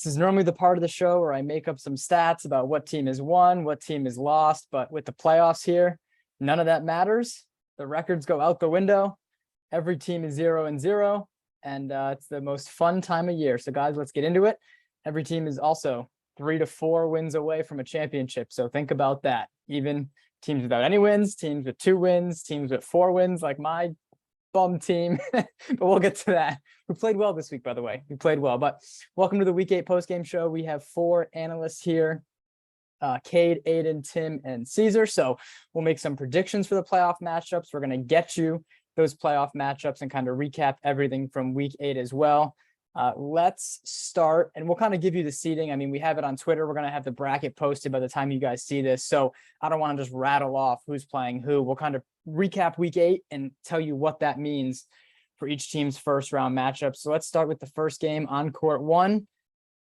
This is normally the part of the show where I make up some stats about what team has won, what team has lost, but with the playoffs here, none of that matters. The records go out the window. Every team is 0-0, and it's the most fun time of year. So guys, let's get into it. Every team is also 3 to 4 wins away from a championship. So think about that. Even teams without any wins, teams with 2 wins, teams with 4 wins, like my bum team, but we'll get to that. We played well this week, by the way. We played well, but welcome to the Week 8 postgame show. We have 4 analysts here, Cade, Aidan, Tim, and Cesar. So we'll make some predictions for the playoff matchups. We're going to get you those playoff matchups and kind of recap everything from Week 8 as well. Let's start, and we'll kind of give you the seeding. I mean, we have it on Twitter. We're going to have the bracket posted by the time you guys see this. So I don't want to just rattle off who's playing who. We'll kind of recap Week 8 and tell you what that means for each team's first round matchup. So let's start with the first game on court 1,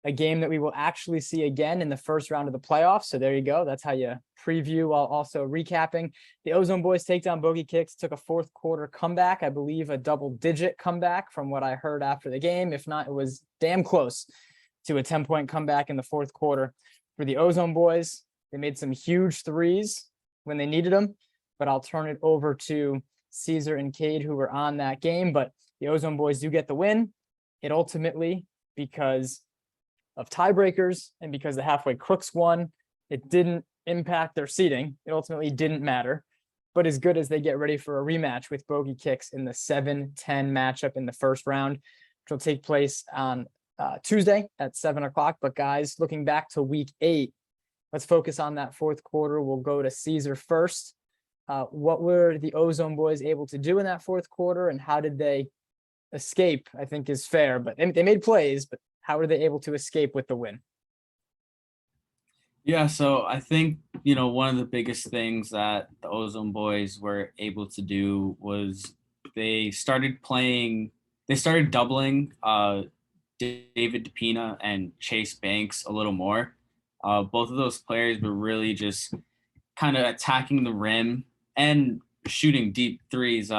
a game that we will actually see again in the first round of the playoffs. So there you go. That's how you preview while also recapping. The Ozone boys take down Bogy Kicks, took a fourth quarter comeback, I believe a double-digit comeback from what I heard after the game. If not, it was damn close to a 10-point comeback in the fourth quarter for the Ozone boys. They made some huge threes when they needed them, but I'll turn it over to Cesar and Cade, who were on that game. But the Ozone boys do get the win. It ultimately, because of tiebreakers and because the halfway Crooks won, it didn't impact their seeding. It ultimately didn't matter, but as good as they get ready for a rematch with Bogy Kicks in the 7-10 matchup in the first round, which will take place on Tuesday at 7 o'clock. But guys, looking back to Week 8, let's focus on that fourth quarter. We'll go to Cesar first. What were the Ozone boys able to do in that fourth quarter, and how did they escape? I think is fair, but they made plays, but how were they able to escape with the win? Yeah, so I think, one of the biggest things that the Ozone boys were able to do was they started doubling David DePina and Chase Banks a little more. Both of those players were really just kind of attacking the rim and shooting deep threes.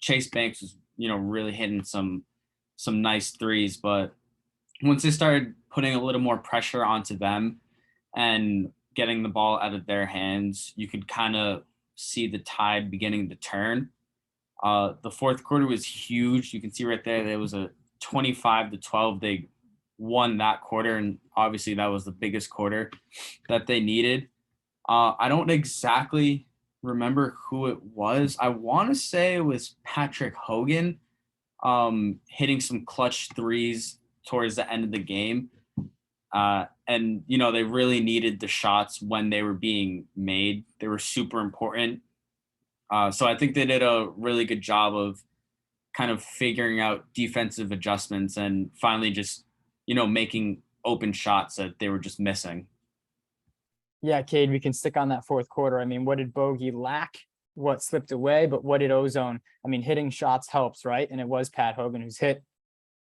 Chase Banks was, really hitting some nice threes, but once they started putting a little more pressure onto them and getting the ball out of their hands, you could kind of see the tide beginning to turn. The fourth quarter was huge. You can see right there was a 25-12. They won that quarter, and obviously that was the biggest quarter that they needed. I don't exactly remember who it was. I want to say it was Patrick Hogan hitting some clutch threes towards the end of the game. And, they really needed the shots when they were being made. They were super important. So I think they did a really good job of kind of figuring out defensive adjustments and finally just, making open shots that they were just missing. Yeah, Cade, we can stick on that fourth quarter. I mean, what did Bogy lack? What slipped away? But what did Ozone? I mean, hitting shots helps, right? And it was Pat Hogan who's hit.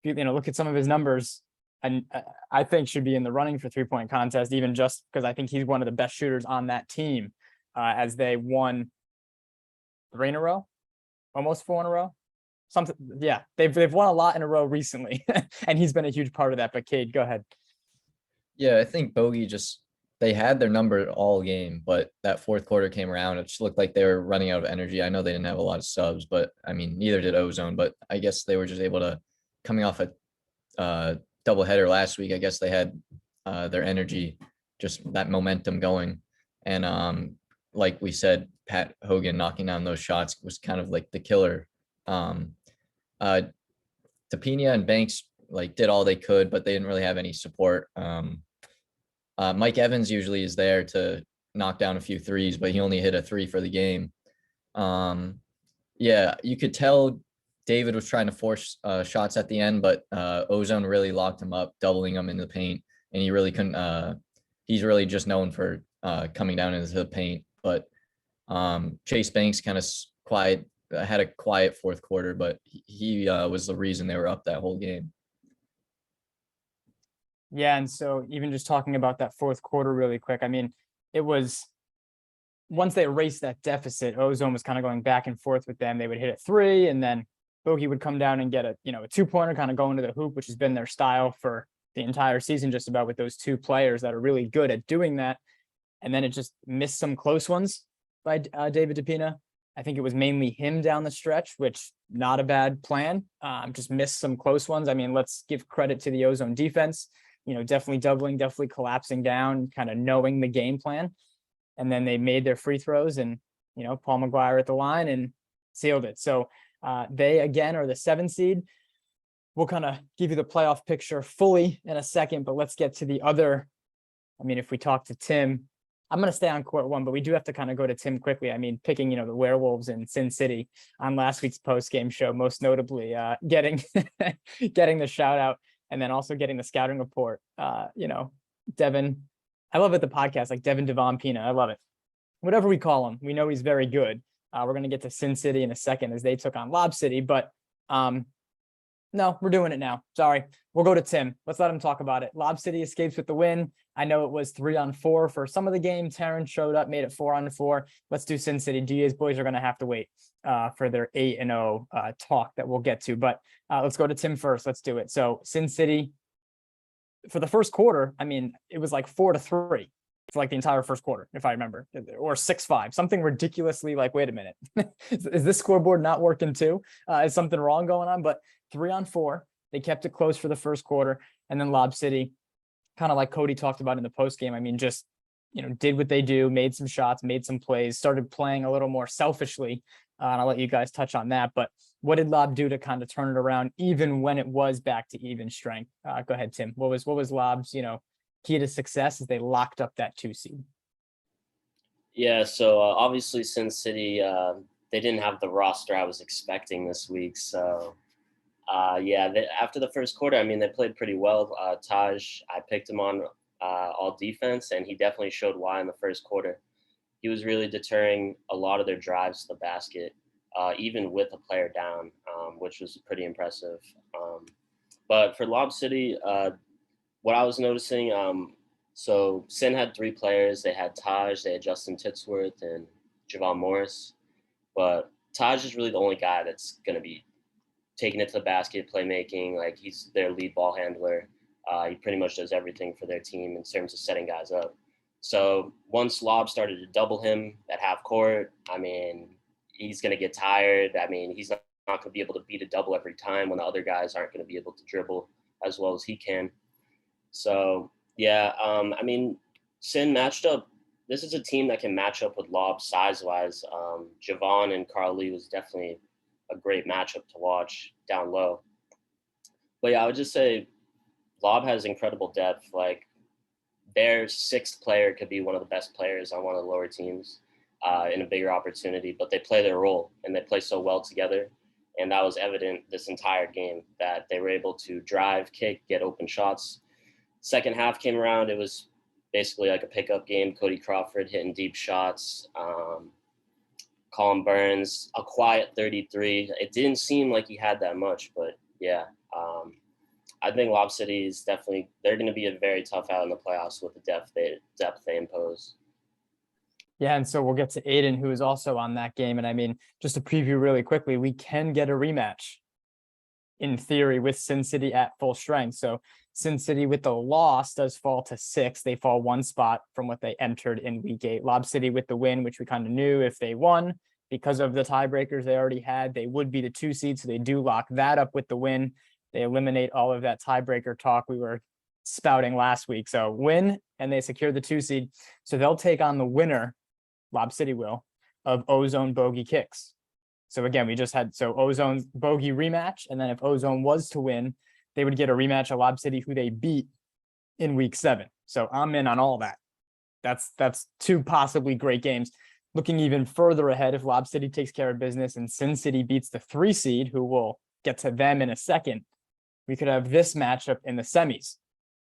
Look at some of his numbers, and I think should be in the running for 3-point contest, even just because I think he's one of the best shooters on that team, as they won 3 in a row, almost 4 in a row. Something, yeah, they've won a lot in a row recently, and he's been a huge part of that. But Cade, go ahead. Yeah, I think Bogy they had their number all game, but that fourth quarter came around. It just looked like they were running out of energy. I know they didn't have a lot of subs, but I mean, neither did Ozone, but I guess they were just able to, coming off a doubleheader last week, I guess they had their energy, just that momentum going. And like we said, Pat Hogan knocking down those shots was kind of like the killer. Tapina and Banks did all they could, but they didn't really have any support. Mike Evans usually is there to knock down a few threes, but he only hit a 3 for the game. Yeah, you could tell David was trying to force shots at the end, but Ozone really locked him up, doubling him in the paint, and he really couldn't. He's really just known for coming down into the paint. But Chase Banks kind of had a quiet fourth quarter, but he was the reason they were up that whole game. Yeah, and so even just talking about that fourth quarter really quick, I mean, it was once they erased that deficit, Ozone was kind of going back and forth with them. They would hit a 3, and then Bogy would come down and get a 2-pointer, kind of go into the hoop, which has been their style for the entire season just about with those two players that are really good at doing that. And then it just missed some close ones by David DePina. I think it was mainly him down the stretch, which not a bad plan. Just missed some close ones. I mean, let's give credit to the Ozone defense, definitely doubling, definitely collapsing down, kind of knowing the game plan. And then they made their free throws and, Paul McGuire at the line and sealed it. So they, again, are the 7 seed. We'll kind of give you the playoff picture fully in a second, but let's get to the other. I mean, if we talk to Tim, I'm going to stay on court 1, but we do have to kind of go to Tim quickly. I mean, picking, the Werewolves in Sin City on last week's post-game show, most notably getting getting the shout out and then also getting the scouting report. Devin, I love it, the podcast, like Devin Devon Pina. I love it. Whatever we call him, we know he's very good. We're going to get to Sin City in a second as they took on Lob City, but no, we're doing it now. Sorry. We'll go to Tim. Let's let him talk about it. Lob City escapes with the win. I know it was 3-on-4 for some of the game. Terrence showed up, made it 4-on-4. Let's do Sin City. Duje's boys are going to have to wait for their 8-0 talk that we'll get to. But let's go to Tim first. Let's do it. So Sin City, for the first quarter, I mean, it was like 4-3 for like the entire first quarter, if I remember, or 6-5, something ridiculously like, wait a minute, is this scoreboard not working too? Is something wrong going on? But 3-on-4, they kept it close for the first quarter. And then Lob City, kind of like Cody talked about in the post game, I mean, just, did what they do, made some shots, made some plays, started playing a little more selfishly. And I'll let you guys touch on that. But what did Lob do to kind of turn it around, even when it was back to even strength? Go ahead, Tim. What was Lob's, key to success as they locked up that 2 seed? Yeah, so obviously Sin City, they didn't have the roster I was expecting this week. So, after the first quarter, I mean, they played pretty well. Taj, I picked him on all defense, and he definitely showed why in the first quarter. He was really deterring a lot of their drives to the basket, even with a player down, which was pretty impressive. But for Lob City, what I was noticing, so Sin had 3 players. They had Taj, they had Justin Titsworth, and Javon Morris. But Taj is really the only guy that's going to be taking it to the basket, playmaking. Like, he's their lead ball handler. He pretty much does everything for their team in terms of setting guys up. So once Lob started to double him at half court, I mean, he's going to get tired. I mean, he's not going to be able to beat a double every time when the other guys aren't going to be able to dribble as well as he can. So, I mean, Sin matched up. This is a team that can match up with Lob size-wise. Javon and Carl Lee was definitely a great matchup to watch down low. But I would just say Lob has incredible depth. Like, their 6th player could be one of the best players on one of the lower teams in a bigger opportunity, but they play their role and they play so well together. And that was evident this entire game, that they were able to drive, kick, get open shots. Second half came around, it was basically like a pickup game. Cody Crawford hitting deep shots. Colin Burns, a quiet 33. It didn't seem like he had that much, but I think Lob City is definitely, they're going to be a very tough out in the playoffs with the depth they impose. Yeah, and so we'll get to Aidan, who is also on that game. And I mean, just to preview really quickly, we can get a rematch in theory with Sin City at full strength. So Sin City with the loss does fall to 6. They fall 1 spot from what they entered in week 8. Lob City with the win, which we kind of knew if they won because of the tiebreakers they already had, they would be the 2 seed. So they do lock that up with the win. They eliminate all of that tiebreaker talk we were spouting last week. So win, and they secure the 2 seed. So they'll take on the winner, Lob City will, of Ozone Bogy Kicks. So again, we just had, so Ozone's Bogy rematch. And then if Ozone was to win, they would get a rematch of Lob City, who they beat in week 7. So I'm in on all that. That's 2 possibly great games. Looking even further ahead, if Lob City takes care of business and Sin City beats the 3 seed, who will get to them in a second, we could have this matchup in the semis.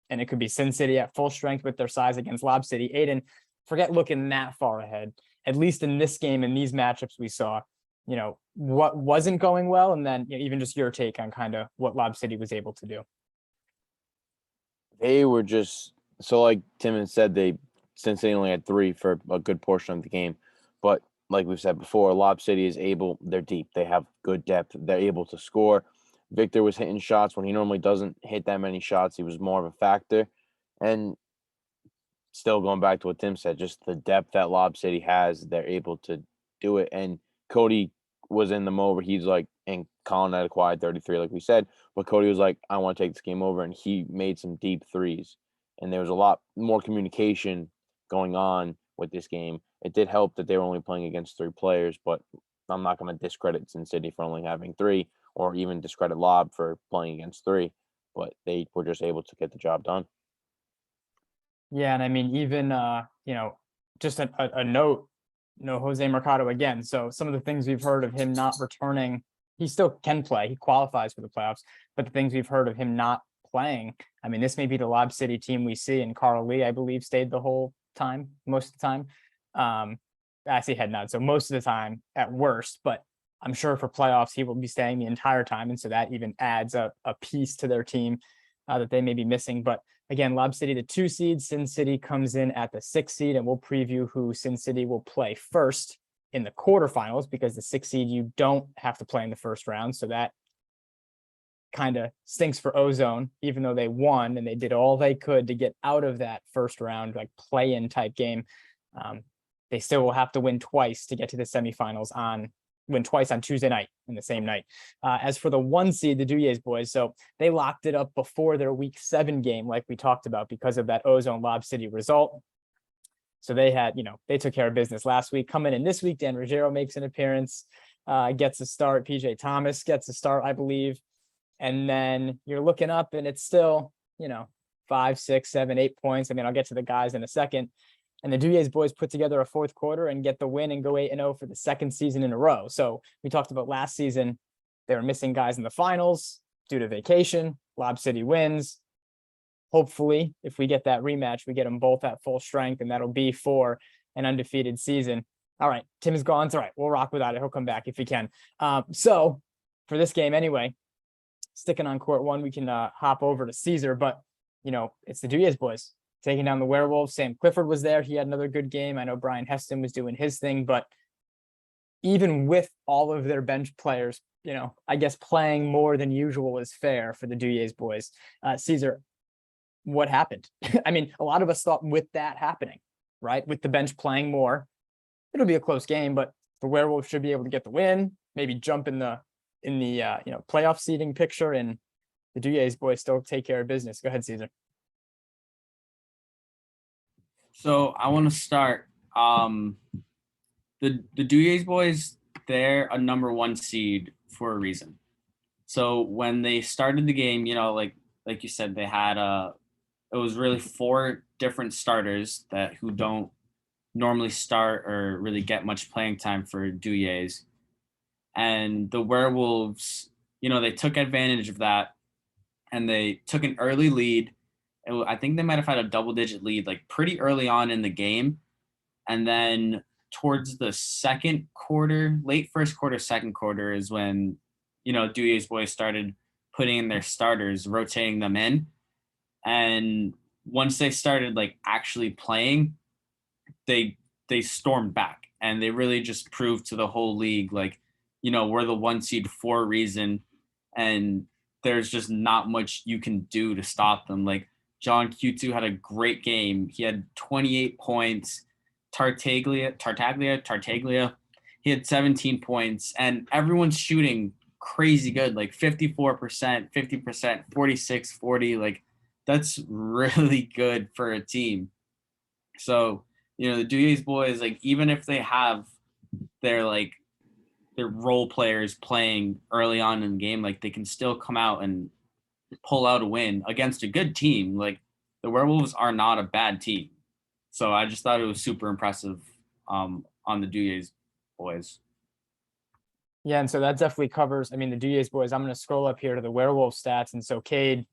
And it could be Sin City at full strength with their size against Lob City. Aidan, forget looking that far ahead. At least in this game, in these matchups we saw, what wasn't going well, and then even just your take on kind of what Lob City was able to do. They were just, so like Tim had said, Sin City only had 3 for a good portion of the game. But like we've said before, Lob City is able, they're deep. They have good depth. They're able to score. Victor was hitting shots when he normally doesn't hit that many shots. He was more of a factor. And still going back to what Tim said, just the depth that Lob City has, they're able to do it. And Cody was in them over. He's like, and Colin had a quiet 33, like we said, but Cody was like, I want to take this game over. And he made some deep threes. And there was a lot more communication going on with this game. It did help that they were only playing against 3 players, but I'm not going to discredit Sin City for only having 3 or even discredit Lob for playing against 3, but they were just able to get the job done. Yeah, and I mean, even just a note, Jose Mercado again. So some of the things we've heard of him not returning, he still can play. He qualifies for the playoffs, but the things we've heard of him not playing, I mean, this may be the Lob City team we see, and Carl Lee, I believe, stayed the whole time, most of the time. I see head nod, so most of the time at worst, but I'm sure for playoffs, he will be staying the entire time. And so that even adds a piece to their team that they may be missing. But again, Lob City, the 2 seed, Sin City comes in at the 6 seed, and we'll preview who Sin City will play first in the quarterfinals, because the 6 seed, you don't have to play in the first round. So that kind of stinks for Ozone, even though they won and they did all they could to get out of that first round, like play-in type game. They still will have to win twice to get to the semifinals win twice on Tuesday night in the same night. As for the 1 seed, the Duje's boys, so they locked it up before their week 7 game, like we talked about, because of that Ozone Lob City result. So they had, they took care of business last week. Coming in this week, Dan Ruggiero makes an appearance, gets a start. PJ Thomas gets a start, I believe. And then you're looking up and it's still, 5, 6, 7, 8 points. I mean, I'll get to the guys in a second. And the Duje's boys put together a 4th quarter and get the win and go 8-0 for the 2nd season in a row. So we talked about last season, they were missing guys in the finals due to vacation. Lob City wins. Hopefully, if we get that rematch, we get them both at full strength, and that'll be for an undefeated season. All right, Tim is gone. It's all right. We'll rock without it. He'll come back if he can. So for this game anyway, sticking on court 1, we can hop over to Cesar, but it's the Duje's boys taking down the Werewolves. Sam Clifford was there. He had another good game. I know Brian Heston was doing his thing, but even with all of their bench players, I guess playing more than usual is fair for the Duje's boys. Cesar, what happened? I mean, a lot of us thought with that happening, right? With the bench playing more, it'll be a close game, but the Werewolves should be able to get the win, maybe jump in the playoff seeding picture, and the Duje's boys still take care of business. Go ahead, Cesar. So I want to start. The Duje's boys, they're a number 1 seed for a reason. So when they started the game, like you said, they had it was really 4 different starters who don't normally start or really get much playing time for Duje's. And the Werewolves, they took advantage of that, and they took an early lead. I think they might have had a double-digit lead, like pretty early on in the game. And then towards the 2nd quarter, late 1st quarter, 2nd quarter is when, Duje's boys started putting in their starters, rotating them in. And once they started like actually playing, they stormed back, and they really just proved to the whole league, like, we're the 1 seed for a reason, and there's just not much you can do to stop them. Like, John Q2 had a great game. He had 28 points. Tartaglia, he had 17 points, and everyone's shooting crazy good, like 54%, 50%, 46, 40. Like, that's really good for a team. So, the Duje's boys, like, even if they have their role players playing early on in the game, like, they can still come out and pull out a win against a good team. Like, the Werewolves are not a bad team. So I just thought it was super impressive on the Duje's boys. Yeah, and so that definitely covers, the Duje's boys. I'm going to scroll up here to the Werewolf stats. And so, Cade,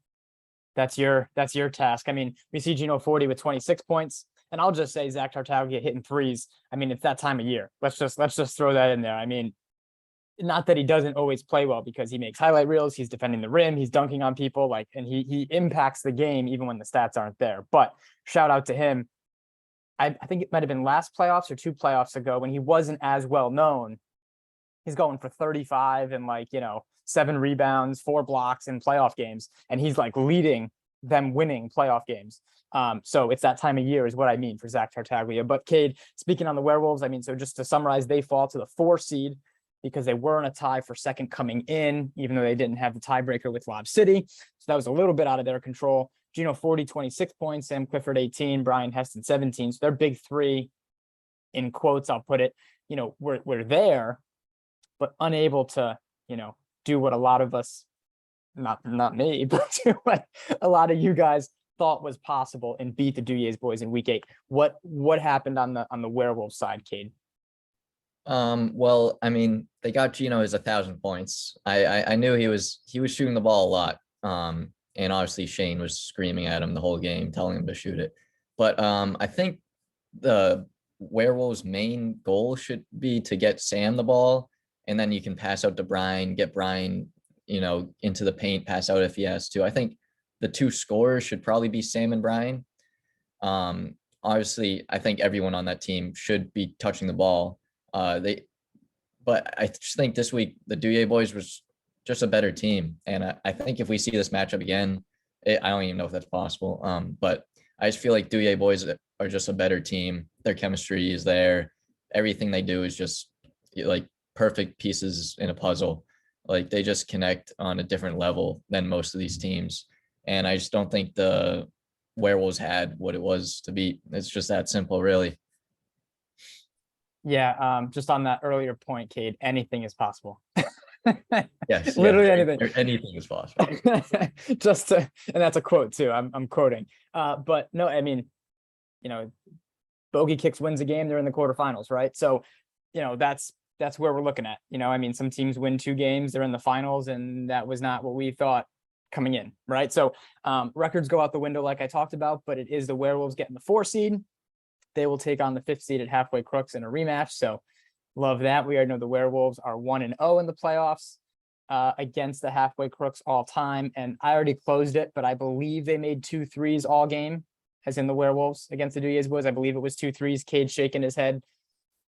that's your task. We see Gino 40 with 26 points. And I'll just say Zach Tartaglia hitting threes. It's that time of year. Let's just throw that in there. Not that he doesn't always play well, because he makes highlight reels, he's defending the rim, he's dunking on people, and he impacts the game even when the stats aren't there. But shout out to him. I think it might have been last playoffs or 2 playoffs ago when he wasn't as well known. He's going for 35 and 7 rebounds, 4 blocks in playoff games, and he's like leading them winning playoff games. So it's that time of year is what I mean for Zach Tartaglia. But Cade, speaking on the Werewolves, I mean, so just to summarize, they fall to the 4 seed because they were in a tie for second coming in, even though they didn't have the tiebreaker with Lob City. So that was a little bit out of their control. Gino 40, 26 points, Sam Clifford 18, Brian Heston 17. So their big 3, in quotes, I'll put it, we're there, but unable to, do what a lot of us, not me, but do what a lot of you guys thought was possible and beat the Duje's boys in week 8. What happened on the Werewolves side, Cade? Well, I mean, they got Gino his 1,000 points. I knew he was shooting the ball a lot. And obviously Shane was screaming at him the whole game, telling him to shoot it. But I think the Werewolves' main goal should be to get Sam the ball, and then you can pass out to Brian, get Brian, into the paint, pass out if he has to. I think the 2 scorers should probably be Sam and Brian. Obviously, I think everyone on that team should be touching the ball. But I just think this week the Duje boys was just a better team, and I think if we see this matchup again, I don't even know if that's possible. But I just feel like Duje boys are just a better team. Their chemistry is there. Everything they do is just like perfect pieces in a puzzle. Like they just connect on a different level than most of these teams. And I just don't think the Werewolves had what it was to beat. It's just that simple, really. Yeah, just on that earlier point, Cade, anything is possible. Yes, literally yeah, anything. Anything is possible. And that's a quote too. I'm quoting. But no, I mean, Bogy kicks wins a game, they're in the quarterfinals, right? So, that's where we're looking at. I mean, some teams win 2 games, they're in the finals, and that was not what we thought coming in, right? So records go out the window like I talked about, but it is the Werewolves getting the 4 seed. They will take on the 5th seed at halfway Crooks in a rematch. So love that. We already know the Werewolves are 1-0 in the playoffs against the halfway Crooks all time. And I already closed it, but I believe they made 2 threes all game, as in the Werewolves against the Duje's boys. I believe it was 2 threes. Cade shaking his head.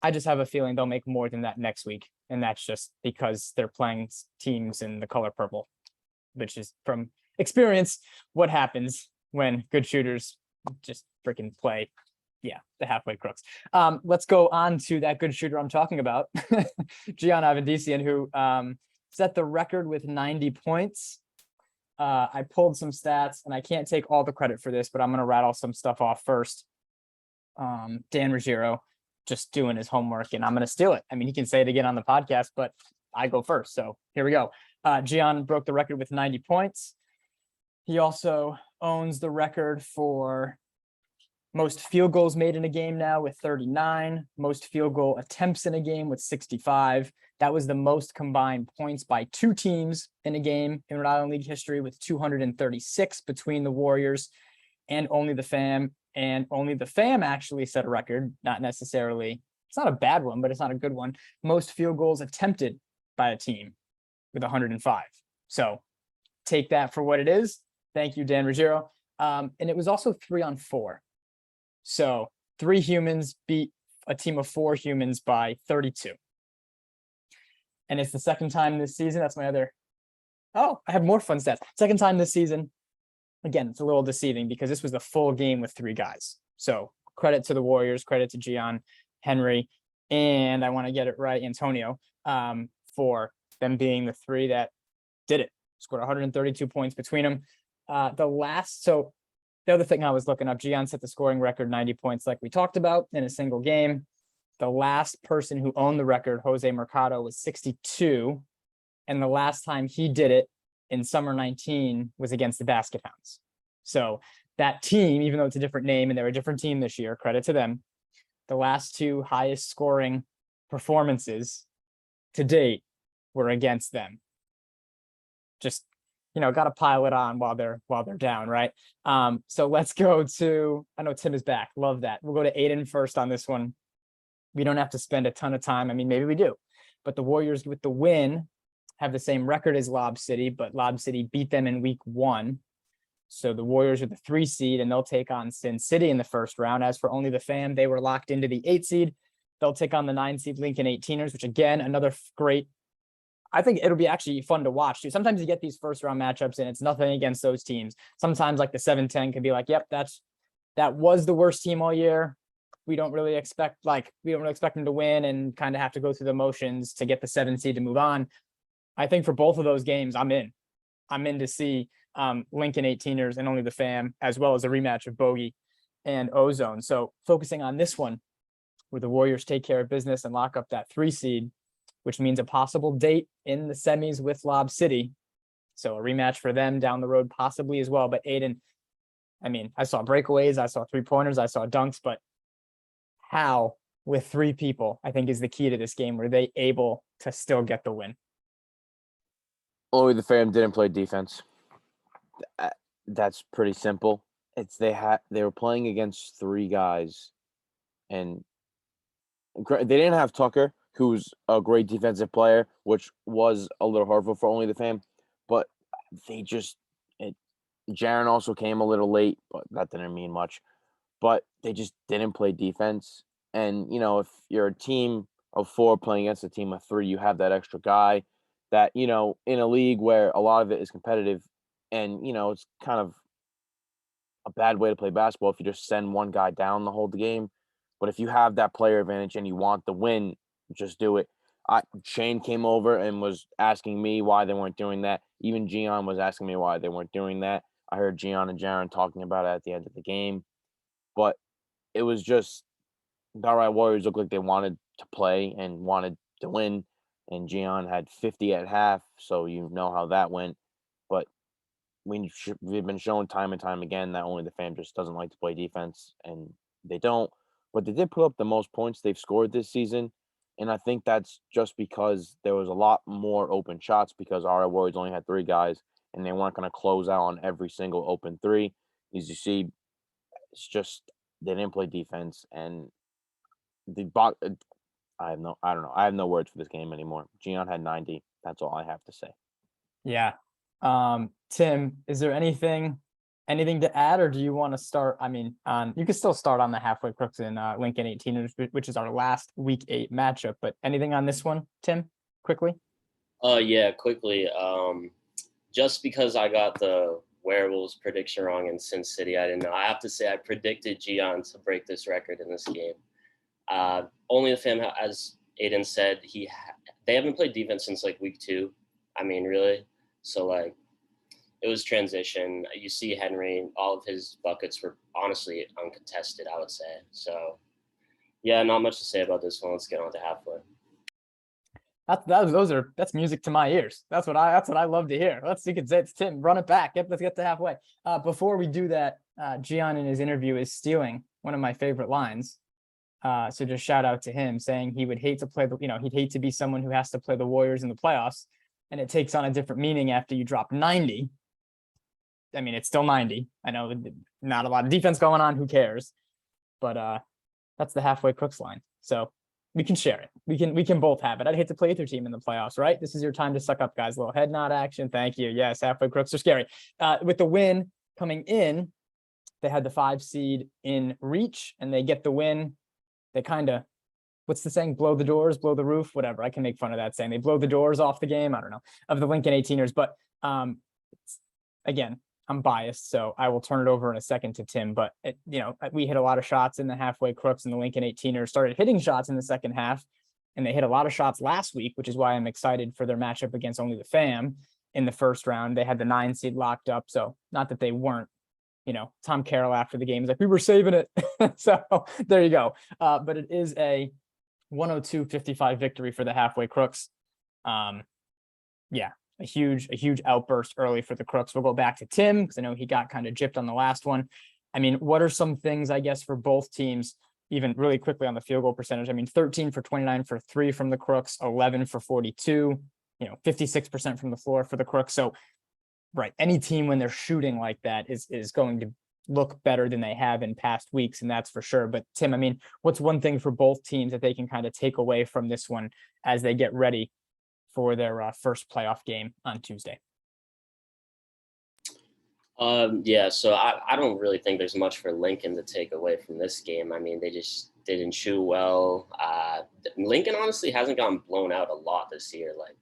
I just have a feeling they'll make more than that next week. And that's just because they're playing teams in the color purple, which is from experience what happens when good shooters just freaking play. Yeah, the halfway Crooks. Let's go on to that good shooter I'm talking about, Gian Avendician, who set the record with 90 points. I pulled some stats, and I can't take all the credit for this, but I'm going to rattle some stuff off first. Dan Ruggiero just doing his homework, and I'm going to steal it. I mean, he can say it again on the podcast, but I go first. So here we go. Gian broke the record with 90 points. He also owns the record for most field goals made in a game now with 39, most field goal attempts in a game with 65. That was the most combined points by 2 teams in a game in Rhode Island League history, with 236 between the Warriors and Only the Fam. And Only the Fam actually set a record, not necessarily, it's not a bad one, but it's not a good one. Most field goals attempted by a team with 105. So take that for what it is. Thank you, Dan Ruggiero. And it was also 3-on-4. So 3 humans beat a team of 4 humans by 32. And it's the second time this season. That's my other. Oh, I have more fun stats. Second time this season. Again, it's a little deceiving because this was the full game with 3 guys. So credit to the Warriors, credit to Gian, Henry, and I want to get it right, Antonio, for them being the 3 that did it. Scored 132 points between them. So the other thing I was looking up, Gian set the scoring record 90 points like we talked about in a single game. The last person who owned the record, Jose Mercado, was 62. And the last time he did it in summer 19 was against the Basket Hounds. So that team, even though it's a different name and they're a different team this year, credit to them, the last 2 highest scoring performances to date were against them. Just, got to pile it on while they're down, right? So let's go to, I know Tim is back. Love that. We'll go to Aidan first on this one. We don't have to spend a ton of time. I mean, maybe we do, but the Warriors with the win have the same record as Lob City, but Lob City beat them in week 1. So the Warriors are the 3 seed, and they'll take on Sin City in the first round. As for Only the Fam, they were locked into the 8 seed. They'll take on the 9 seed Lincoln 18ers, which again, another great I think it'll be actually fun to watch too. Sometimes you get these first round matchups and it's nothing against those teams. Sometimes like the 7-10 can be like, yep, that was the worst team all year. We don't really expect them to win and kind of have to go through the motions to get the 7 seed to move on. I think for both of those games, I'm in to see Lincoln 18ers and only the fam, as well as a rematch of Bogy and Ozone. So focusing on this one, where the Warriors take care of business and lock up that 3 seed, which means a possible date in the semis with Lob City. So a rematch for them down the road possibly as well. But Aidan, I mean, I saw breakaways, I saw 3-pointers, I saw dunks, but how with 3 people, I think is the key to this game. Were they able to still get the win? Only the fam didn't play defense. That's pretty simple. They were playing against 3 guys, and they didn't have Tucker, who's a great defensive player, which was a little hurtful for only the fam. But Jaren also came a little late, but that didn't mean much. But they just didn't play defense. And, if you're a team of 4 playing against a team of 3, you have that extra guy that, in a league where a lot of it is competitive and, it's kind of a bad way to play basketball if you just send one guy down the whole game. But if you have that player advantage and you want the win, just do it. Shane came over and was asking me why they weren't doing that. Even Gian was asking me why they weren't doing that. I heard Gian and Jaren talking about it at the end of the game. But it was just the Alright Warriors looked like they wanted to play and wanted to win. And Gian had 50 at half, so you know how that went. But we've been shown time and time again that only the fam just doesn't like to play defense, and they don't. But they did put up the most points they've scored this season. And I think that's just because there was a lot more open shots because our Warriors only had 3 guys and they weren't going to close out on every single open 3. As you see, it's just they didn't play defense, and I don't know. I have no words for this game anymore. Gian had 90. That's all I have to say. Yeah. Tim, is there anything to add, or do you want to start? I mean, you can still start on the halfway Crooks and Lincoln 18, which is our last week 8 matchup. But anything on this one, Tim, quickly? Yeah, quickly. Just because I got the Werewolves prediction wrong in Sin City, I didn't know. I have to say I predicted Gian to break this record in this game. Only the fam, as Aidan said, they haven't played defense since like week 2. I mean, really. So it was transition. You see Henry, all of his buckets were honestly uncontested, I would say. So yeah, not much to say about this one. Let's get on to halfway. That's music to my ears. That's what I love to hear. You can say it's Tim, run it back. Let's get to halfway. Before we do that, Gian in his interview is stealing one of my favorite lines. So just shout out to him, saying he would hate to play he'd hate to be someone who has to play the Warriors in the playoffs, and it takes on a different meaning after you drop 90. I mean, it's still 90. I know not a lot of defense going on. Who cares? But that's the halfway Crooks line. So we can share it. We can both have it. I'd hate to play with your team in the playoffs, right? This is your time to suck up, guys. A little head nod action. Thank you. Yes, halfway Crooks are scary. With the win coming in, they had the 5 seed in reach, and they get the win. They kind of, what's the saying? Blow the doors, blow the roof, whatever. I can make fun of that saying. They blow the doors off the game. I don't know, of the Lincoln 18ers. But again, I'm biased, so I will turn it over in a second to Tim. But we hit a lot of shots in the halfway Crooks, and the Lincoln 18ers started hitting shots in the second half, and they hit a lot of shots last week, which is why I'm excited for their matchup against only the fam in the first round. They had the 9 seed locked up, so not that they weren't. Tom Carroll after the game is like, we were saving it. So there you go. But it is a 102-55 victory for the halfway Crooks. Yeah, a huge outburst early for the Crooks. We'll go back to Tim because I know he got kind of gypped on the last one. I mean, what are some things, I guess, for both teams, even really quickly on the field goal percentage? I mean, 13 for 29 for 3 from the Crooks, 11 for 42, 56% from the floor for the Crooks. So right, any team when they're shooting like that is going to look better than they have in past weeks, and that's for sure. But Tim, I mean, what's one thing for both teams that they can kind of take away from this one as they get ready for their first playoff game on Tuesday? Yeah, so I don't really think there's much for Lincoln to take away from this game. I mean, they just didn't shoot well. Lincoln honestly hasn't gotten blown out a lot this year. Like,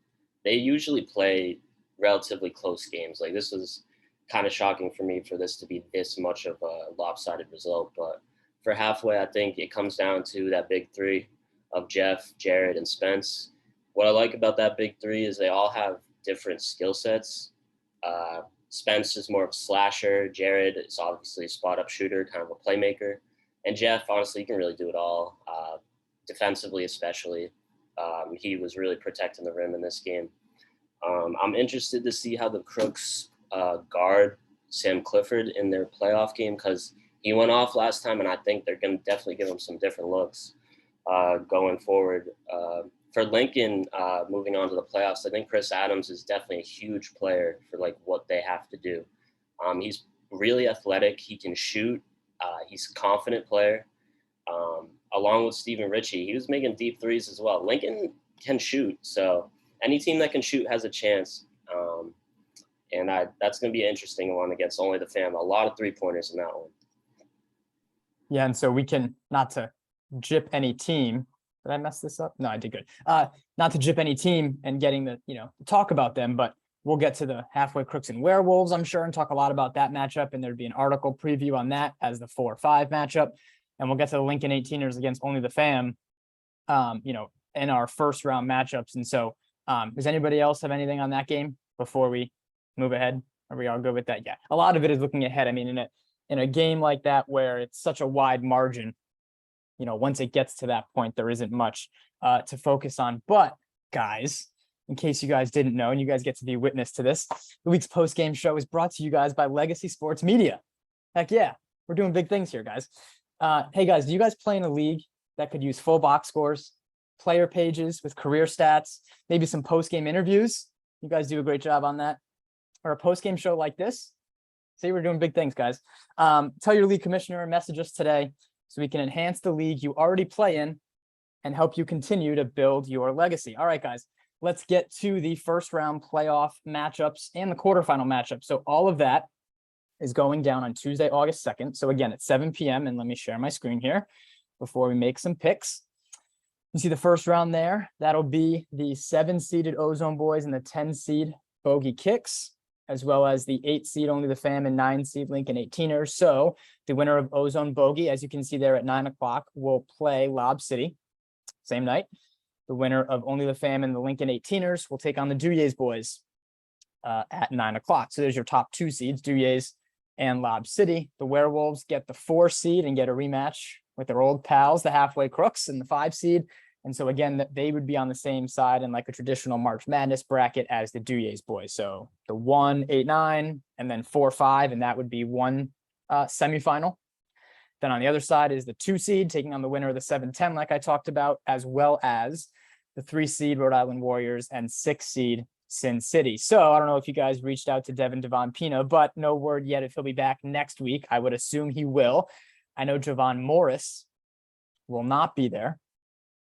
they usually play relatively close games. Like, this was kind of shocking for me for this to be this much of a lopsided result. But for halfway, I think it comes down to that big three of Jeff, Jared, and Spence. What I like about that big three is they all have different skill sets. Spence is more of a slasher. Jared is obviously a spot-up shooter, kind of a playmaker. And Jeff, honestly, he can really do it all, defensively especially. He was really protecting the rim in this game. I'm interested to see how the Crooks guard Sam Clifford in their playoff game, because he went off last time, and I think they're going to definitely give him some different looks going forward. For Lincoln, moving on to the playoffs, I think Chris Adams is definitely a huge player for like what they have to do. He's really athletic. He can shoot. He's a confident player. Along with Stephen Ritchie, he was making deep threes as well. Lincoln can shoot, so any team that can shoot has a chance. And that's going to be an interesting one against Only the Fam. A lot of 3-pointers in that one. Yeah, and so we can, not to gyp any team. Did I mess this up? No, I did good. Not to gyp any team and getting the, talk about them, but we'll get to the halfway Crooks and Werewolves, I'm sure, and talk a lot about that matchup. And there'd be an article preview on that as the 4-5 matchup. And we'll get to the Lincoln 18ers against Only the Fam, in our first round matchups. And so does anybody else have anything on that game before we move ahead? Are we all good with that? Yeah. A lot of it is looking ahead. I mean, in a game like that, where it's such a wide margin, once it gets to that point, there isn't much to focus on. But guys, in case you guys didn't know, and you guys get to be witness to this, the week's post-game show is brought to you guys by Legacy Sports Media. Heck yeah, we're doing big things here, guys. Hey guys, do you guys play in a league that could use full box scores, player pages with career stats, maybe some post-game interviews? You guys do a great job on that. Or a post-game show like this? See, we're doing big things, guys. Tell your league commissioner and message us today so we can enhance the league you already play in and help you continue to build your legacy. All right, guys, let's get to the first round playoff matchups and the quarterfinal matchup. So all of that is going down on Tuesday, August 2nd. So again, at 7 p.m. And let me share my screen here before we make some picks. You see the first round there. That'll be the 7-seeded Ozone boys and the 10-seed Bogy Kicks, as well as the 8-seed Only the Fam and 9-seed Lincoln 18ers. So the winner of Ozone Bogy, as you can see there at 9 o'clock, will play Lob City same night. The winner of Only the Fam and the Lincoln 18ers will take on the Duje's boys at 9 o'clock. So there's your top 2 seeds, Duje's and Lob City. The Werewolves get the 4 seed and get a rematch with their old pals, the halfway Crooks, and the 5 seed. And so again, that they would be on the same side in like a traditional March Madness bracket as the Duje's boys. So the 1, 8, 9, and then 4, 5, and that would be one semifinal. Then on the other side is the 2 seed taking on the winner of the 7-10, like I talked about, as well as the 3 seed Rhode Island Warriors and 6 seed Sin City. So I don't know if you guys reached out to Devin Devon Pina, but no word yet if he'll be back next week. I would assume he will. I know Javon Morris will not be there.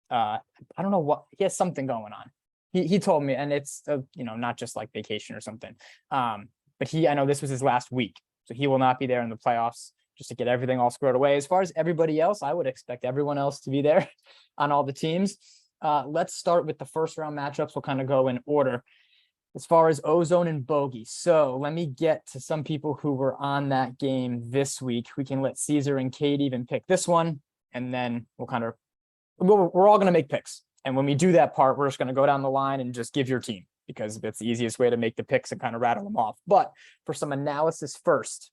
I don't know what, he has something going on. He told me, and it's not just like vacation or something. But I know this was his last week, so he will not be there in the playoffs just to get everything all squared away. As far as everybody else, I would expect everyone else to be there on all the teams. Let's start with the first round matchups. We'll kind of go in order as far as Ozone and Bogy. So let me get to some people who were on that game this week. We can let Cesar and Cade even pick this one, and then we're all going to make picks. And when we do that part, we're just going to go down the line and just give your team, because that's the easiest way to make the picks and kind of rattle them off. But for some analysis first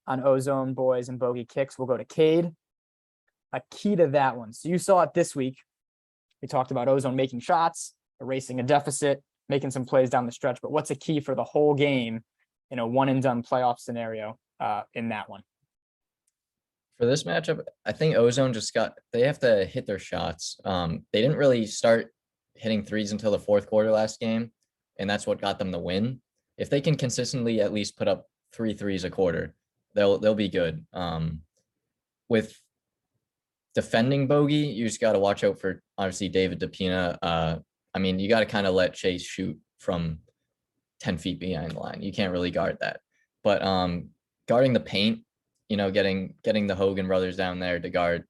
on Ozone boys and Bogy Kicks, we'll go to Cade. A key to that one. So you saw it this week. We talked about Ozone making shots, erasing a deficit, making some plays down the stretch. But what's a key for the whole game in a one and done playoff scenario in that one? For this matchup, I think Ozone they have to hit their shots. They didn't really start hitting threes until the fourth quarter last game, and that's what got them the win. If they can consistently at least put up 3 threes a quarter, they'll be good. With defending Bogy, you just got to watch out for obviously David DePina. You got to kind of let Chase shoot from 10 feet behind the line. You can't really guard that. But guarding the paint, getting the Hogan brothers down there to guard